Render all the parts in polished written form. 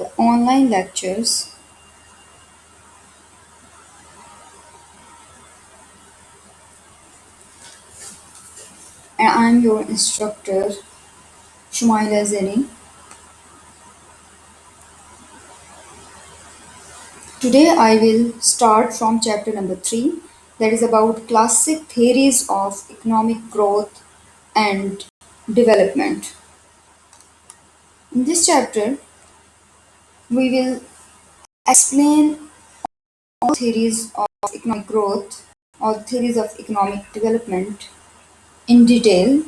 the online lectures, and I'm your instructor, Shumaila Zeni. Today I will start from chapter number 3, that is about classic theories of economic growth and development. In this chapter, we will explain all theories of economic growth or theories of economic development in detail.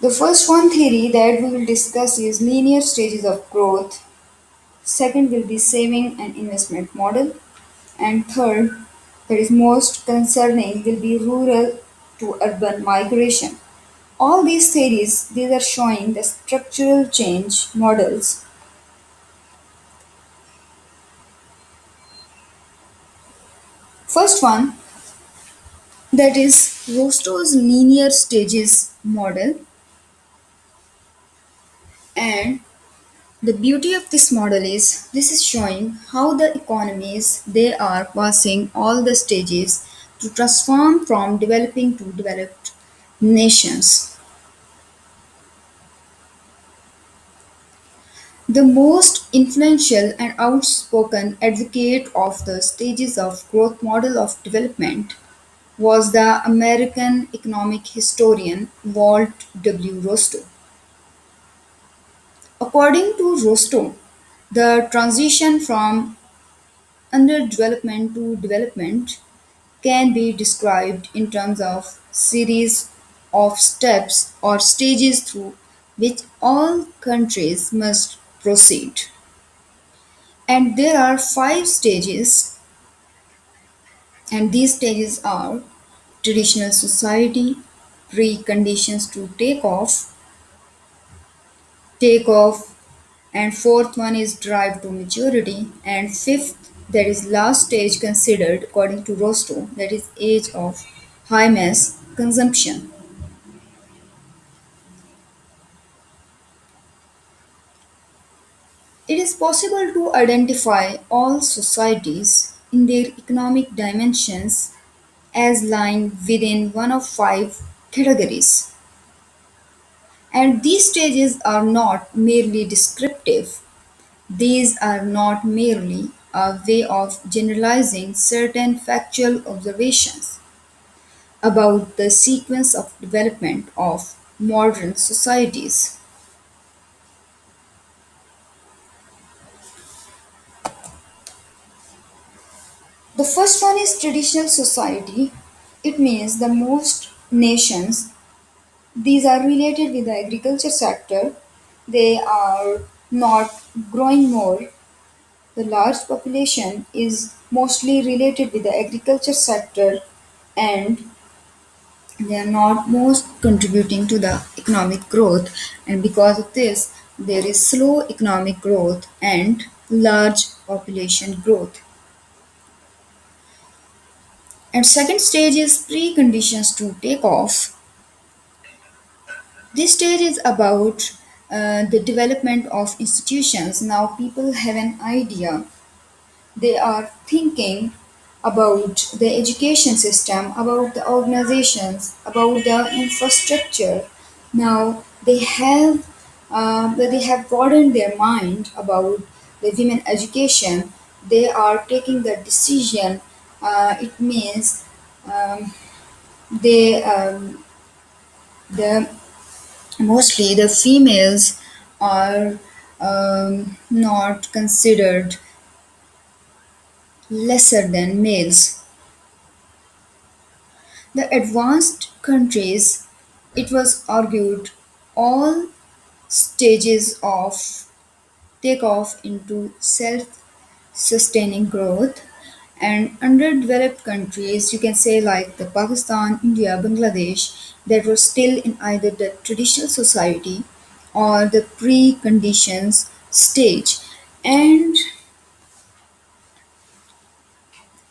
The first one theory that we will discuss is linear stages of growth. Second will be saving and investment model. And third, that is most concerning, will be rural to urban migration. All these theories, these are showing the structural change models. First one, that is Rostow's linear stages model, and the beauty of this model is this is showing how the economies they are passing all the stages to transform from developing to developed nations. The most influential and outspoken advocate of the stages of growth model of development was the American economic historian Walt W. Rostow. According to Rostow, the transition from underdevelopment to development can be described in terms of series of steps or stages through which all countries must proceed. And there are 5 stages, and these stages are traditional society, preconditions to take off, and fourth one is drive to maturity, and fifth, that is last stage considered according to Rostow, that is age of high mass consumption. It is possible to identify all societies in their economic dimensions as lying within one of 5 categories. And these stages are not merely descriptive, these are not merely a way of generalizing certain factual observations about the sequence of development of modern societies. The first one is traditional society. It means the most nations, these are related with the agriculture sector. They are not growing more. The large population is mostly related with the agriculture sector, and they are not most contributing to the economic growth, and because of this there is slow economic growth and large population growth. And second stage is preconditions to take off. This stage is about the development of institutions. Now people have an idea, they are thinking about the education system, about the organizations, about the infrastructure. Now they have broadened their mind about the women education. They are taking the decision. It means um, they the mostly the females are not considered lesser than males. The advanced countries, it was argued, all stages of takeoff into self-sustaining growth, and underdeveloped countries, you can say like the Pakistan, India, Bangladesh, that were still in either the traditional society or the preconditions stage. And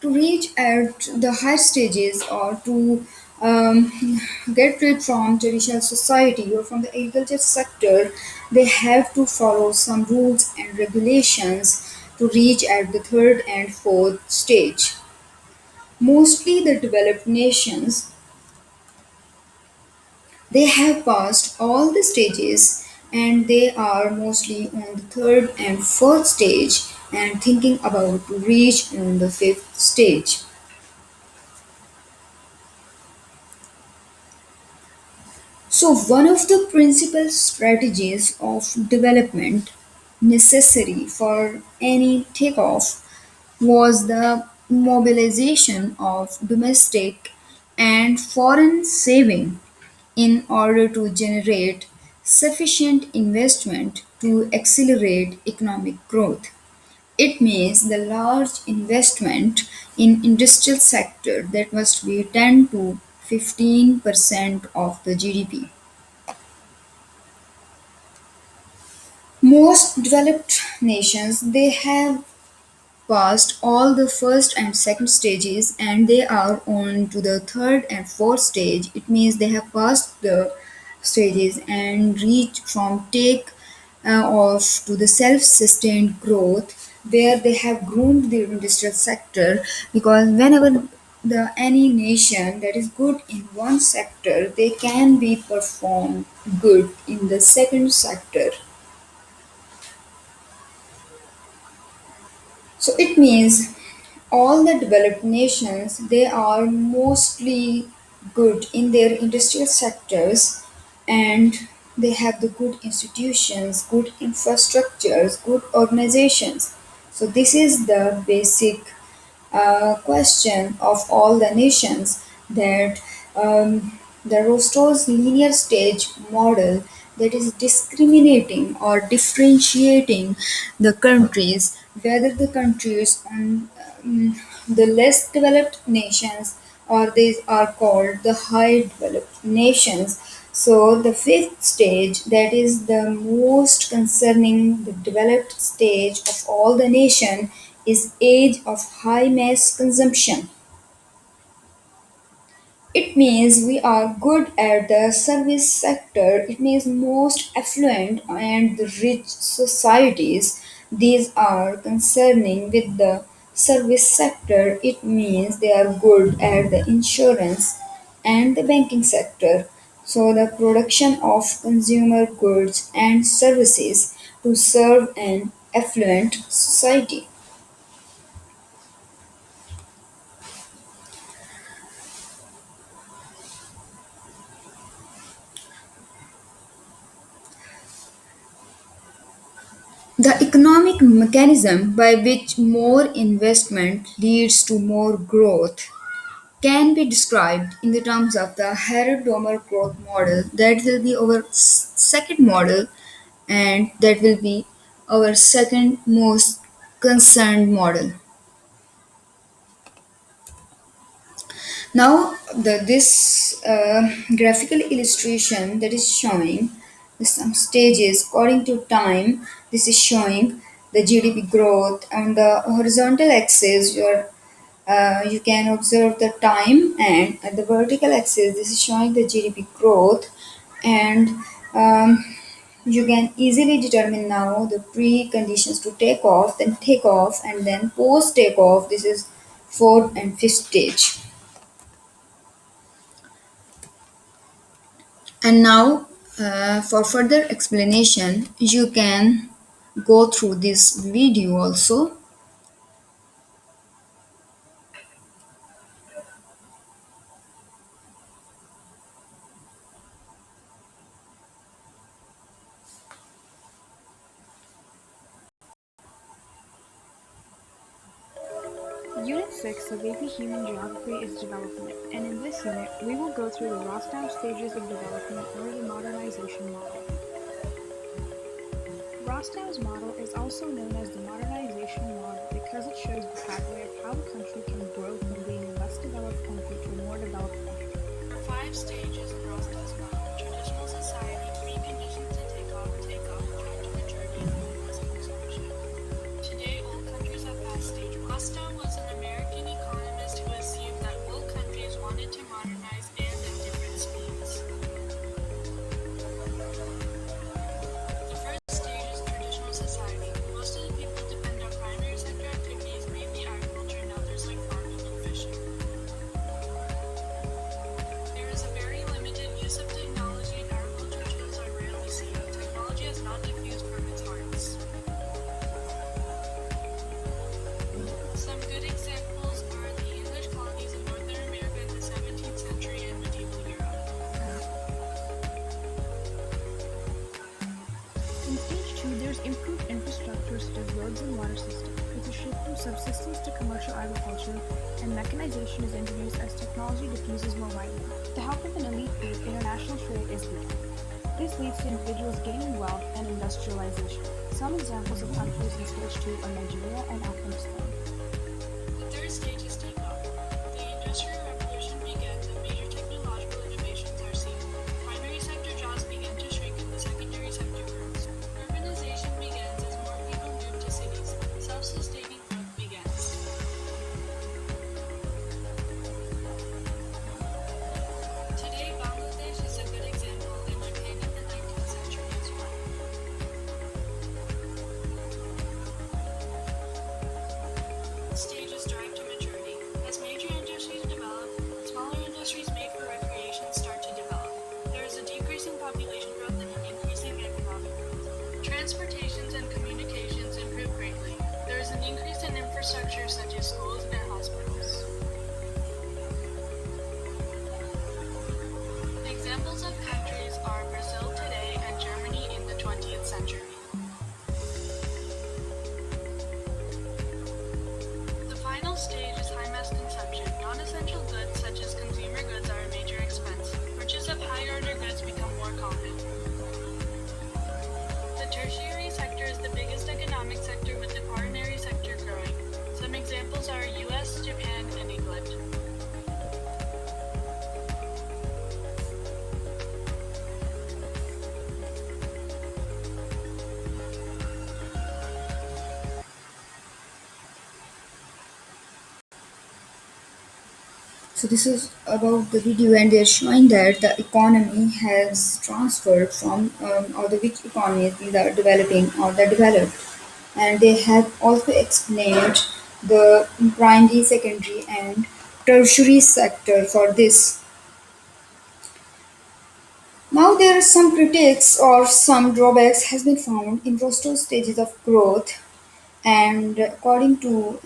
to reach at the higher stages or to get rid from traditional society or from the agriculture sector, they have to follow some rules and regulations to reach at the third and fourth stage. Mostly the developed nations, they have passed all the stages and they are mostly on the third and fourth stage and thinking about to reach on the fifth stage. So, one of the principal strategies of development necessary for any takeoff was the mobilization of domestic and foreign saving in order to generate sufficient investment to accelerate economic growth. It means the large investment in industrial sector that must be 10 to 15% of the GDP. Most developed nations, they have passed all the first and second stages and they are on to the third and fourth stage. It means they have passed the stages and reach from take off to the self-sustained growth where they have groomed the industrial sector, because whenever the any nation that is good in one sector, they can be performed good in the second sector. So it means all the developed nations, they are mostly good in their industrial sectors and they have the good institutions, good infrastructures, good organizations. So this is the basic question of all the nations, that the Rostow's linear stage model, that is discriminating or differentiating the countries, whether the countries on the less developed nations or these are called the high developed nations. So the fifth stage, that is the most concerning the developed stage of all the nation, is age of high mass consumption. It means we are good at the service sector. It means most affluent and the rich societies. These are concerning with the service sector. It means they are good at the insurance and the banking sector. So the production of consumer goods and services to serve an affluent society. The economic mechanism by which more investment leads to more growth can be described in the terms of the Harrod Domar growth model. That will be our second model, and that will be our second most concerned model. Now, this graphical illustration that is showing some stages according to time. This is showing the GDP growth on the horizontal axis. You can observe the time, and at the vertical axis, this is showing the GDP growth, and um, you can easily determine now the preconditions to take off, then take off, and then post takeoff. This is fourth and fifth stage. And now, for further explanation, you can go through this video also. Unit 6 of AP Human Geography is Development, and in this unit, we will go through the Rostow stages of development or the modernization model. Rostow's model is also known as the modernization model because it shows the pathway of how a country can grow from being a less developed country to a more developed country. There are five stages in Rostow's model: traditional society, preconditions to take off, track to the journey, and mass consumption. Today, all countries have passed stage one. Rostow was an American economist who assumed that all countries wanted to modernize and not diffuse from its hearts. Some good examples are the English colonies in Northern America in the 17th century and medieval Europe. In stage 2, there's improved infrastructure such as roads and water systems, with a shift from subsistence to commercial agriculture, and mechanization is introduced as technology diffuses more widely. The help of an elite group, international trade is legal. This leads to individuals gaining wealth and industrialization. Some examples of countries in stage 2 are Nigeria and Afghanistan. The third stage is takeoff. The Industrial Revolution begins and major technological innovations are seen. Primary sector jobs begin to shrink and the secondary sector grows. Urbanization begins as more people move to cities. Self-sustaining growth begins. Today, Bangladesh is a good example, and Japan in the 19th century as well. Stages drive to maturity. As major industries develop, smaller industries made for recreation start to develop. There is a decrease in population growth and an increasing economic growth. Transportations and communications improve greatly. There is an increase in infrastructure such as schools and hospitals. Examples of countries are Brazil today and Germany in the 20th century. The final stage is high mass consumption. Non-essential goods such as consumer goods are a major expense. Purchase of high-order goods become more common. The tertiary sector is the biggest economic sector with the quaternary sector growing. Some examples are US, Japan, and England. So this is about the video, and they're showing that the economy has transferred from or the which economies these are developing or the developed, and they have also explained the primary, secondary, and tertiary sector for this. Now there are some critics or some drawbacks has been found in Rostow's stages of growth, and according to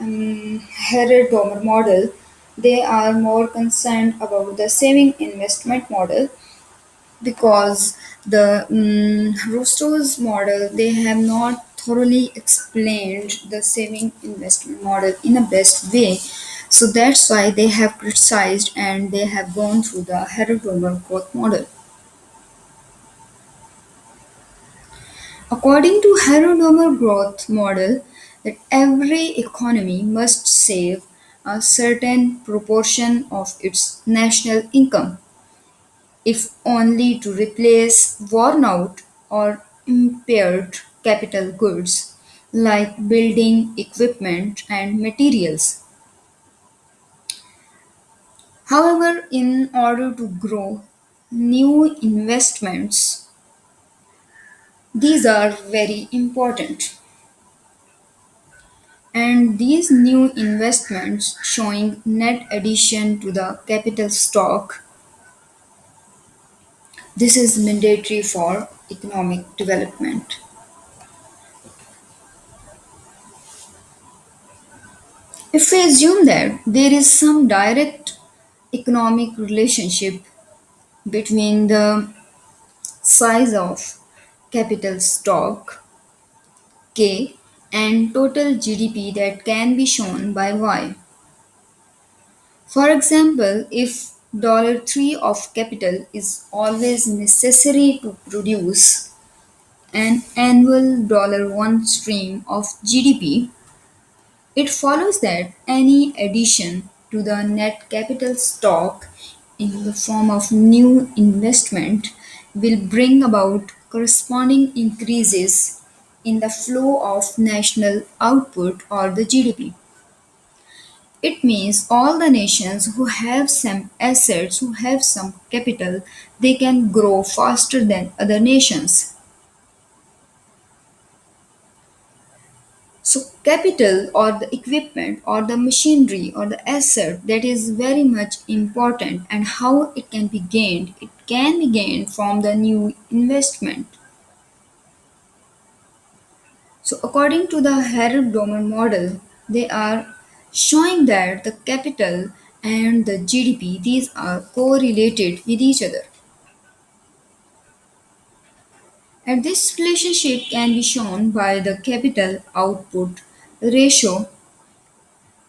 Harrod Domar model, they are more concerned about the saving investment model because the Rostow's model they have not thoroughly explained the saving investment model in a best way. So that's why they have criticized and they have gone through the Harrod Domar growth model. According to Harrod growth model, that every economy must save a certain proportion of its national income, if only to replace worn out or impaired capital goods like building equipment and materials. However, in order to grow new investments, these are very important. And these new investments showing net addition to the capital stock, this is mandatory for economic development. If we assume that there is some direct economic relationship between the size of capital stock K and total GDP that can be shown by Y. For example, if $3 of capital is always necessary to produce an annual $1 stream of GDP, it follows that any addition to the net capital stock in the form of new investment will bring about corresponding increases in the flow of national output or the GDP. It means all the nations who have some assets, who have some capital, they can grow faster than other nations. So, capital or the equipment or the machinery or the asset that is very much important, and how it can be gained. It can be gained from the new investment. So, according to the Harrod Domar model, they are showing that the capital and the GDP these are correlated with each other. And this relationship can be shown by the capital output ratio,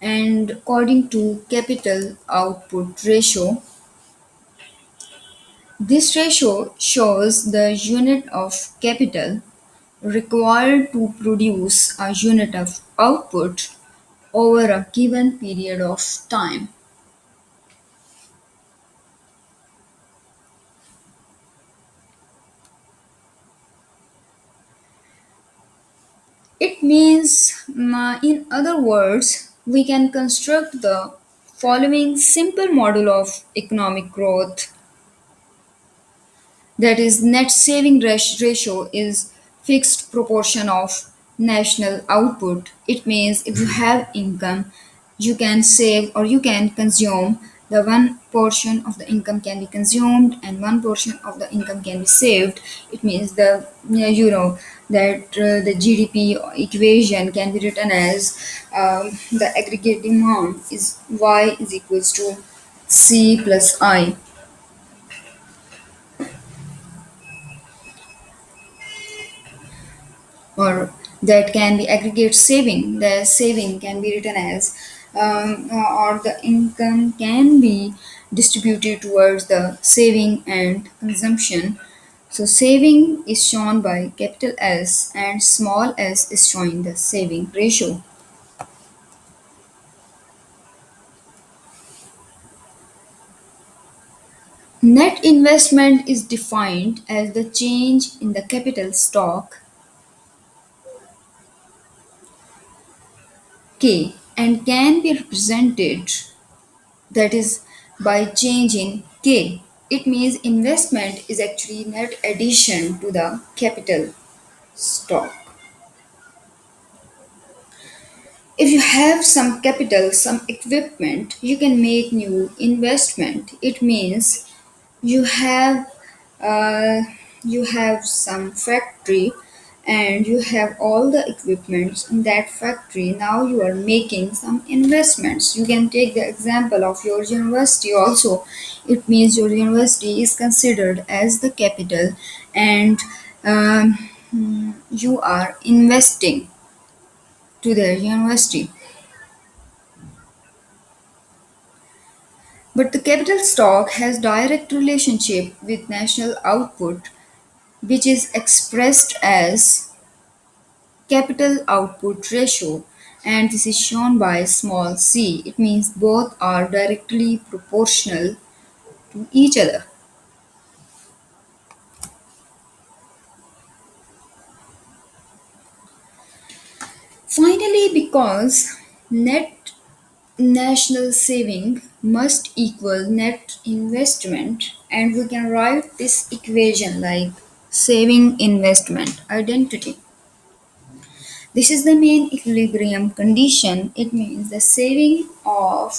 and according to capital output ratio, this ratio shows the unit of capital required to produce a unit of output over a given period of time. It means, in other words, we can construct the following simple model of economic growth. That is, net saving ratio is fixed proportion of national output. It means if you have income, you can save or you can consume. The one portion of the income can be consumed and one portion of the income can be saved. It means that the GDP equation can be written as the aggregate demand is Y is equals to C plus I, or that can be aggregate saving. The saving can be written as or the income can be distributed towards the saving and consumption. So saving is shown by capital S and small s is showing the saving ratio. Net investment is defined as the change in the capital stock K and can be represented, that is, by change in K. It means investment is actually net addition to the capital stock. If you have some capital, some equipment, you can make new investment. It means you have uh, you have some factory and you have all the equipments in that factory. Now you are making some investments. You can take the example of your university also. It means your university is considered as the capital, and you are investing to the university. But the capital stock has direct relationship with national output, which is expressed as capital output ratio, and this is shown by small c. It means both are directly proportional to each other. Finally, because net national saving must equal net investment, and we can write this equation like saving investment identity. This is the main equilibrium condition. It means the saving of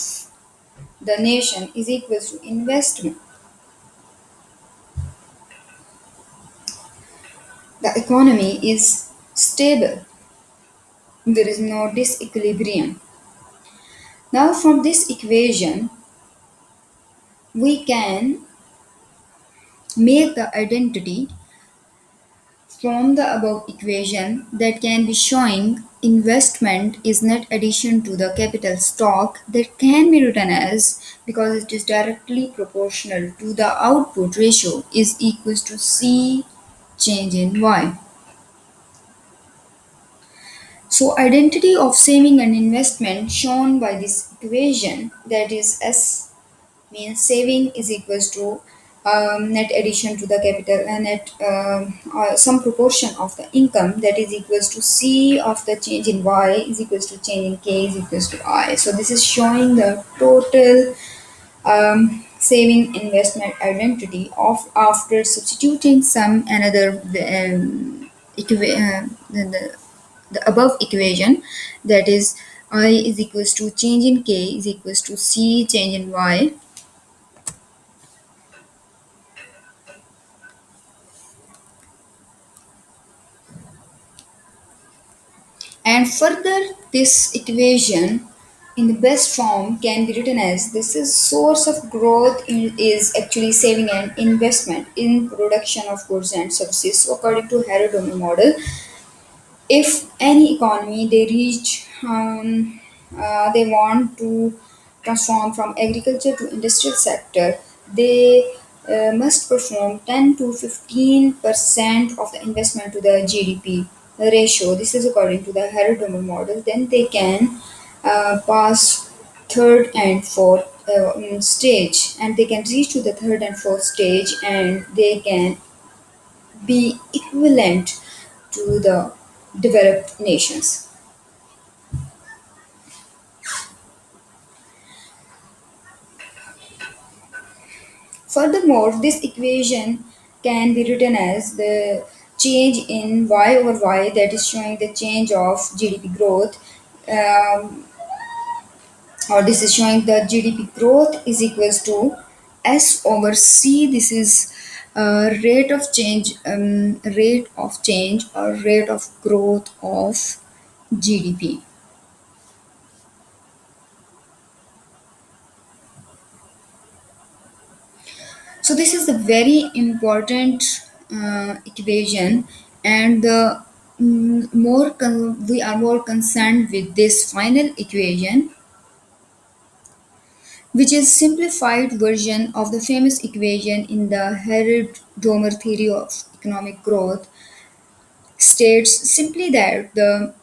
the nation is equal to investment. The economy is stable. There is no disequilibrium. Now, from this equation, we can make the identity from the above equation that can be showing investment is net addition to the capital stock, that can be written as, because it is directly proportional to the output ratio, is equals to C change in Y. So identity of saving and investment shown by this equation, that is S means saving is equals to net addition to the capital and net some proportion of the income, that is equals to C of the change in Y is equals to change in K is equals to I. So this is showing the total saving investment identity of after substituting some another the above equation, that is I is equals to change in K is equals to C change in Y. And further, this equation in the best form can be written as this is source of growth is actually saving and investment in production of goods and services. So according to Harrod model, if any economy they want to transform from agriculture to industrial sector, they must perform 10 to 15% of the investment to the GDP ratio. This is according to the Harrod model. Then they can pass third and fourth stage, and they can reach to the third and fourth stage, and they can be equivalent to the developed nations. Furthermore, this equation can be written as the change in y over y, that is showing the change of GDP growth, um, or this is showing the GDP growth is equals to S over C. This is rate of change or rate of growth of GDP. So this is a very important equation, and the we are more concerned with this final equation, which is simplified version of the famous equation in the Harrod-Domar theory of economic growth, states simply that the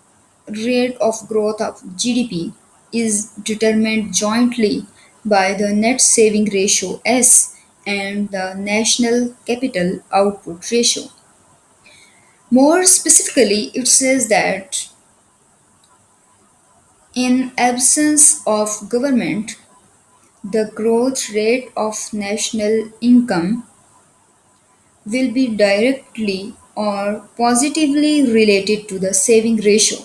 rate of growth of GDP is determined jointly by the net saving ratio S and the national capital output ratio. More specifically, it says that in absence of government, the growth rate of national income will be directly or positively related to the saving ratio.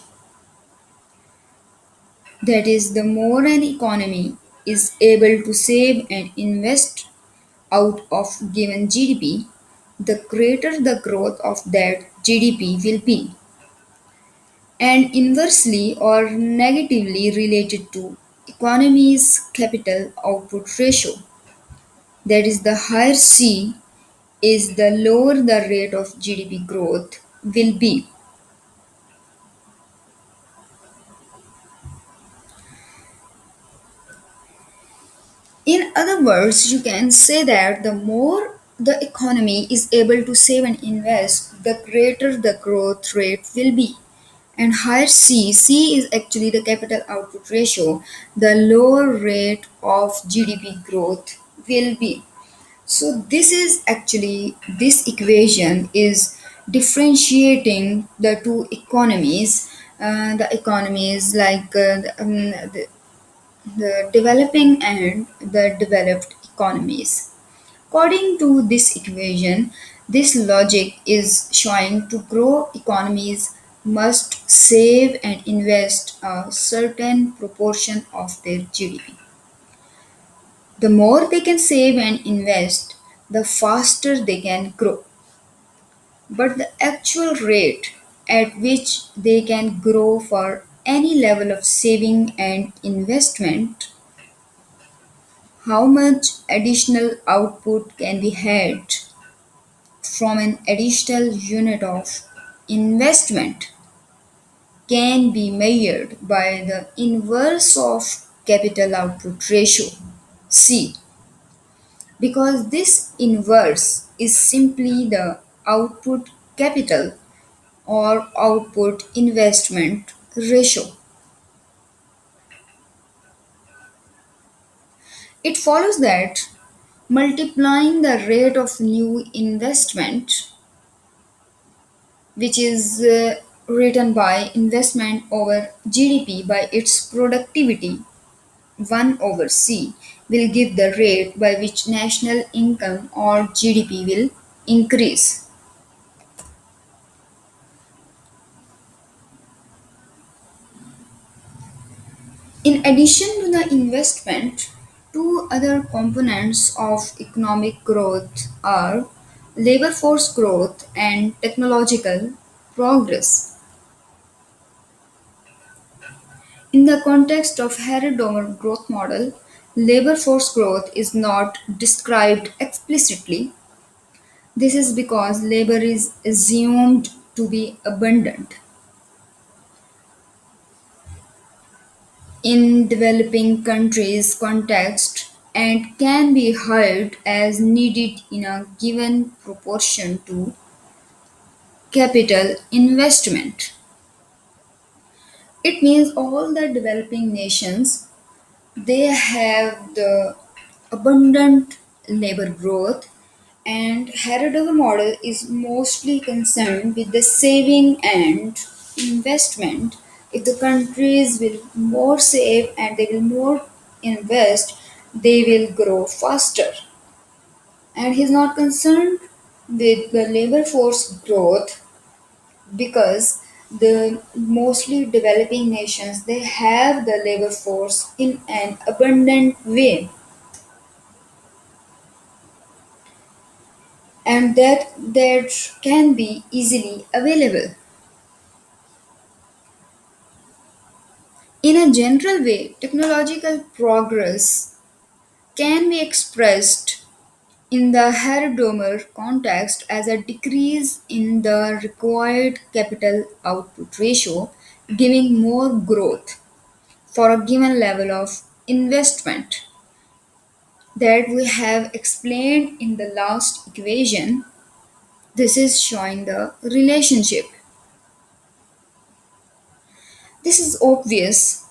That is, the more an economy is able to save and invest out of given GDP, the greater the growth of that GDP will be. And inversely or negatively related to economy's capital output ratio. That is, the higher C is the lower the rate of GDP growth will be. In other words, you can say that the more the economy is able to save and invest, the greater the growth rate will be. And higher C is actually the capital output ratio, the lower rate of GDP growth will be. So this is actually, this equation is differentiating the two economies, the economies like the developing and the developed economies. According to this equation, this logic is showing to grow economies must save and invest a certain proportion of their GDP. The more they can save and invest, the faster they can grow. But the actual rate at which they can grow for any level of saving and investment, how much additional output can be had from an additional unit of investment, can be measured by the inverse of capital output ratio C, because this inverse is simply the output capital or output investment ratio. It follows that multiplying the rate of new investment, which is written by investment over GDP by its productivity, 1 over C, will give the rate by which national income or GDP will increase. In addition to the investment, two other components of economic growth are labor force growth and technological progress. In the context of Harrod growth model, labor force growth is not described explicitly. This is because labor is assumed to be abundant in developing countries' context and can be hired as needed in a given proportion to capital investment. It means all the developing nations they have the abundant labor growth, and Harrod model is mostly concerned with the saving and investment. If the countries will more save and they will more invest, they will grow faster. And he's not concerned with the labor force growth because the mostly developing nations they have the labor force in an abundant way, and that can be easily available. In a general way, technological progress can be expressed in the Harrod context as a decrease in the required capital output ratio, giving more growth for a given level of investment that we have explained in the last equation. This is showing the relationship. This is obvious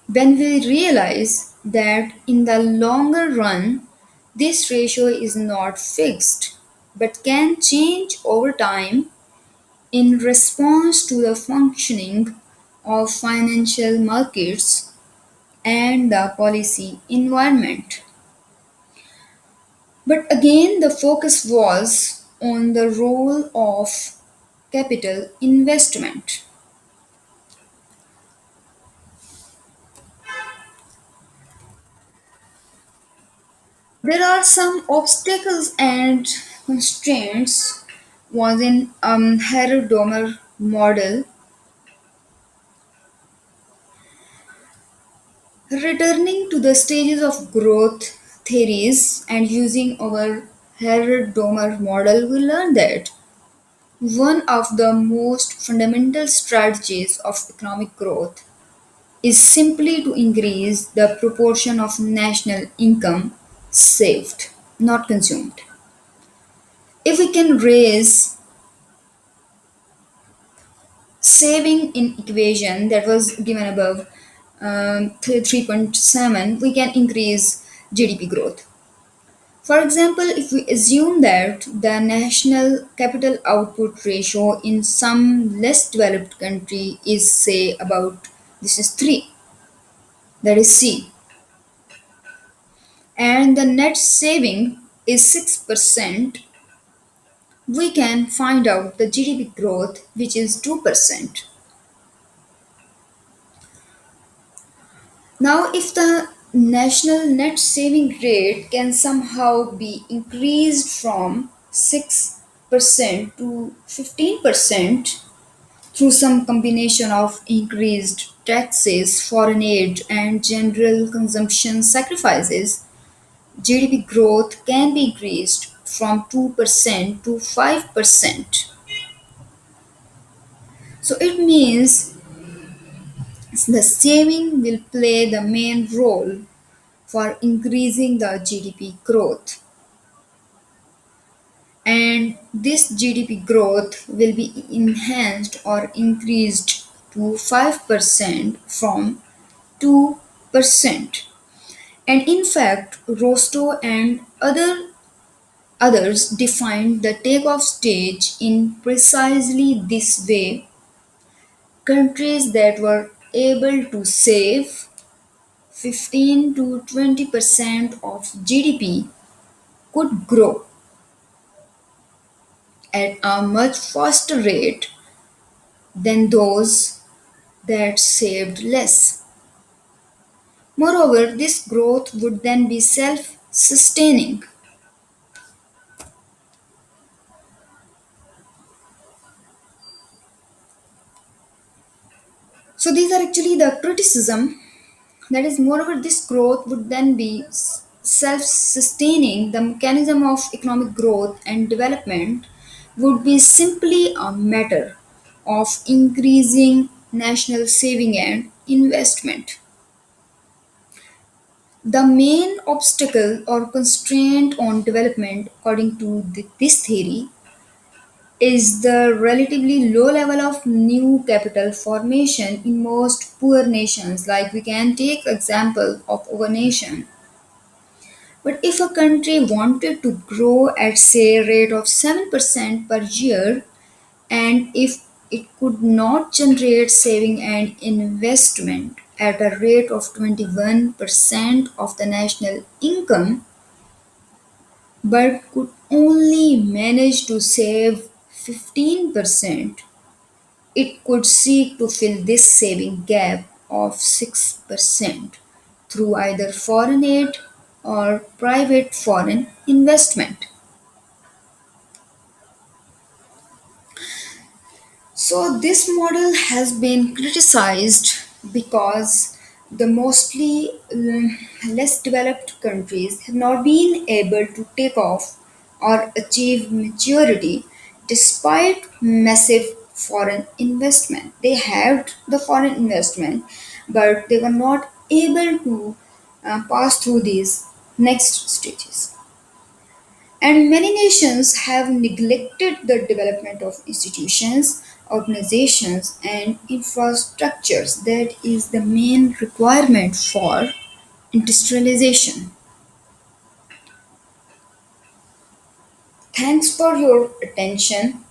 when we realize that in the longer run, this ratio is not fixed but can change over time in response to the functioning of financial markets and the policy environment. But again, the focus was on the role of capital investment. There are some obstacles and constraints was in Harrod model. Returning to the stages of growth theories and using our Harrod model, we learn that one of the most fundamental strategies of economic growth is simply to increase the proportion of national income saved, not consumed. If we can raise saving in equation that was given above 3.7, we can increase GDP growth. For example, if we assume that the national capital output ratio in some less developed country is say about this is 3, that is C, and the net saving is 6%, we can find out the GDP growth which is 2%. Now, if the national net saving rate can somehow be increased from 6% to 15% through some combination of increased taxes, foreign aid, and general consumption sacrifices, GDP growth can be increased from 2% to 5%. So it means the saving will play the main role for increasing the GDP growth. And this GDP growth will be enhanced or increased to 5% from 2%. And in fact, Rostow and others defined the takeoff stage in precisely this way. Countries that were able to save 15 to 20% of GDP could grow at a much faster rate than those that saved less. Moreover, this growth would then be self sustaining. So these are actually the criticism. That is, moreover, this growth would then be self sustaining. The mechanism of economic growth and development would be simply a matter of increasing national saving and investment. The main obstacle or constraint on development, according to this theory, is the relatively low level of new capital formation in most poor nations. Like we can take example of our nation. But if a country wanted to grow at say a rate of 7% per year, and if it could not generate saving and investment at a rate of 21% of the national income, but could only manage to save 15%, it could seek to fill this saving gap of 6% through either foreign aid or private foreign investment. So, this model has been criticized because the mostly less developed countries have not been able to take off or achieve maturity despite massive foreign investment. They had the foreign investment, but they were not able to pass through these next stages. And many nations have neglected the development of institutions, organizations, and infrastructures that is the main requirement for industrialization. Thanks for your attention.